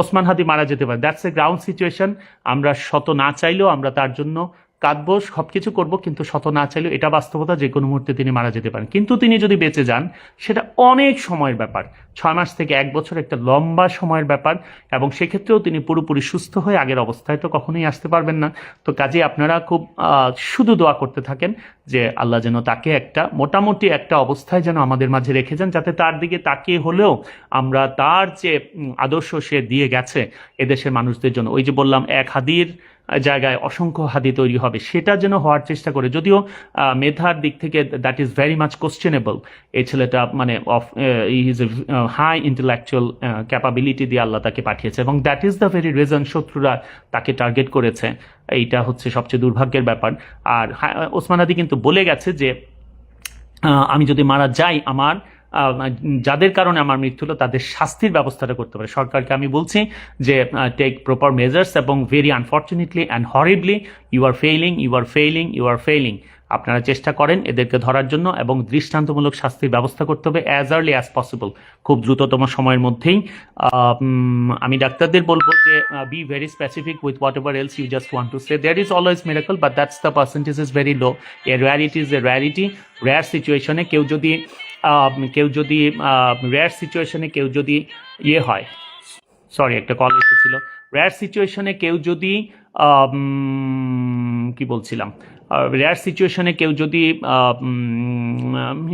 ওসমান হাদি মারা যেতে পারে, দ্যাটস এ গ্রাউন্ড সিচুয়েশন। আমরা শত না চাইলেও আমরা তার জন্য কাঁদবো, সবকিছু করব, কিন্তু শত না চাইলেও এটা বাস্তবতা, যে কোনো মুহূর্তে তিনি মারা যেতে পারেন। কিন্তু তিনি যদি বেঁচে যান সেটা অনেক সময়ের ব্যাপার, 6 মাস থেকে 1 বছর, একটা লম্বা সময়ের ব্যাপার, এবং সেক্ষেত্রেও তিনি পুরোপুরি সুস্থ হয়ে আগের অবস্থায় তো কখনোই আসতে পারবেন না। তো কাজে আপনারা খুব শুধু দোয়া করতে থাকেন যে আল্লাহ যেন তাকে একটা মোটামুটি একটা অবস্থায় যেন আমাদের মাঝে রেখে যান, যাতে তার দিকে তাকিয়ে হলেও আমরা তার যে আদর্শ সে দিয়ে গেছে এদেশের মানুষদের জন্য, ওই যে বললাম 1 হাদির জায়গায় অসংখ্য হাদি তৈরি হবে, সেটা যেন হওয়ার চেষ্টা করে। যদিও মেধার দিক থেকে that is very much questionable. এই ছেলেটা মানে is a high intellectual capability দিয়ে আল্লাহ তাকে পাঠিয়েছে, এবং that is the very reason শত্রুরা তাকে টার্গেট করেছে। এইটা হচ্ছে সবচেয়ে দুর্ভাগ্যের ব্যাপার। আর ওসমান হাদি কিন্তু বলে গেছে যে আমি যদি মারা যাই, আমার যাদের কারণে আমার মৃত্যু হলো তাদের শাস্তির ব্যবস্থাটা করতে পারে। সরকারকে আমি বলছি যে টেক প্রপার মেজার্স, এবং very unfortunately and horribly you are failing, you are failing, you are failing. আপনারা চেষ্টা করেন এদেরকে ধরার জন্য, এবং দৃষ্টান্তমূলক শাস্তির ব্যবস্থা করতে হবে অ্যাজ আর্লি অ্যাজ পসিবল, খুব দ্রুততম সময়ের মধ্যেই। আমি ডাক্তারদের বলবো যে be very specific with whatever else you just want to say. There is always miracle, but that's the percentage is very low. A rarity is a rarity. Rare সিচুয়েশনে কেউ যদি রেয়ার সিচুয়েশনে কেউ যদি ইয়ে হয়, সরি একটা call এসেছিল, রেয়ার সিচুয়েশনে কেউ যদি কি বলছিলাম, রেয়ার সিচুয়েশনে কেউ যদি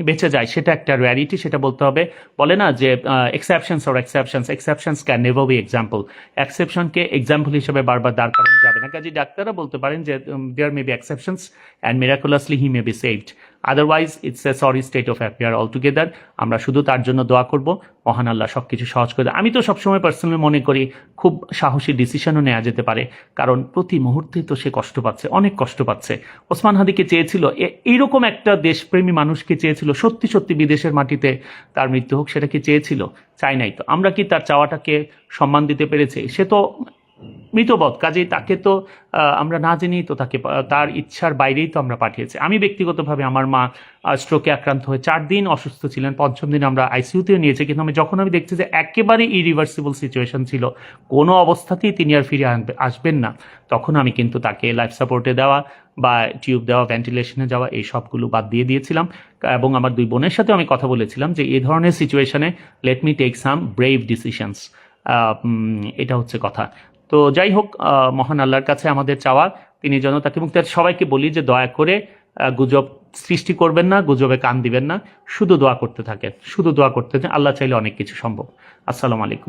বেঁচে যায় সেটা একটা রেয়ারিটি, সেটা বলতে হবে। বলে না যে exceptions or exceptions can never be example. এক্সেপশনকে এক্সাম্পল হিসেবে বারবার দাঁড় করানো যাবে না। কাজে ডাক্তাররা বলতে পারেন যে there may be exceptions and miraculously he may be saved, otherwise it's a sorry state of affair altogether. আমরা শুধু তার জন্য দোয়া করব, মহান আল্লাহ সব কিছু সহজ করে দেয়। আমি তো সবসময় পার্সোনালি মনে করি খুব সাহসী ডিসিশনও নেওয়া যেতে পারে, কারণ প্রতি মুহূর্তে তো সে কষ্ট পাচ্ছে, অনেক কষ্ট পাচ্ছে। ওসমান হাদিকে চেয়েছিল, এইরকম একটা দেশপ্রেমী মানুষকে চেয়েছিল সত্যি সত্যি বিদেশের মাটিতে তার মৃত্যু হোক, সেটা কি চেয়েছিল? চাই নাই। তো আমরা কি তার চাওয়াটাকে সম্মান দিতে পেরেছি? সে তো মৃতবৎ, কাজেই তাকে তো আমরা না জেনেই তো তাকে তার ইচ্ছার বাইরেই তো আমরা পাঠিয়েছি। আমি ব্যক্তিগতভাবে আমার মা স্ট্রোকে আক্রান্ত হয়ে 4 দিন অসুস্থ ছিলেন, 5ম দিন আমরা আইসিইউতেও নিয়েছি, কিন্তু যখন আমি দেখছি যে একেবারে ইরিভার্সিবল সিচুয়েশন ছিল, কোনো অবস্থাতেই তিনি আর ফিরে আসবেন না, তখন আমি কিন্তু তাকে লাইফ সাপোর্টে দেওয়া বা টিউব দেওয়া, ভেন্টিলেশনে যাওয়া, এই সবগুলো বাদ দিয়ে দিয়েছিলাম। এবং আমার 2 বোনের সাথে আমি কথা বলেছিলাম যে এই ধরনের সিচুয়েশনে let me take some brave decisions. এটা হচ্ছে কথা। তো যাই হোক, মহান আল্লাহর কাছে আমাদের চাওয়া তিনি যেন তাকে, এবং তার সবাইকে বলি যে দয়া করে গুজব সৃষ্টি করবেন না, গুজবে কান দিবেন না, শুধু দোয়া করতে থাকেন, শুধু দোয়া করতে থাকেন। আল্লাহ চাইলে অনেক কিছু সম্ভব। আসসালামু আলাইকুম।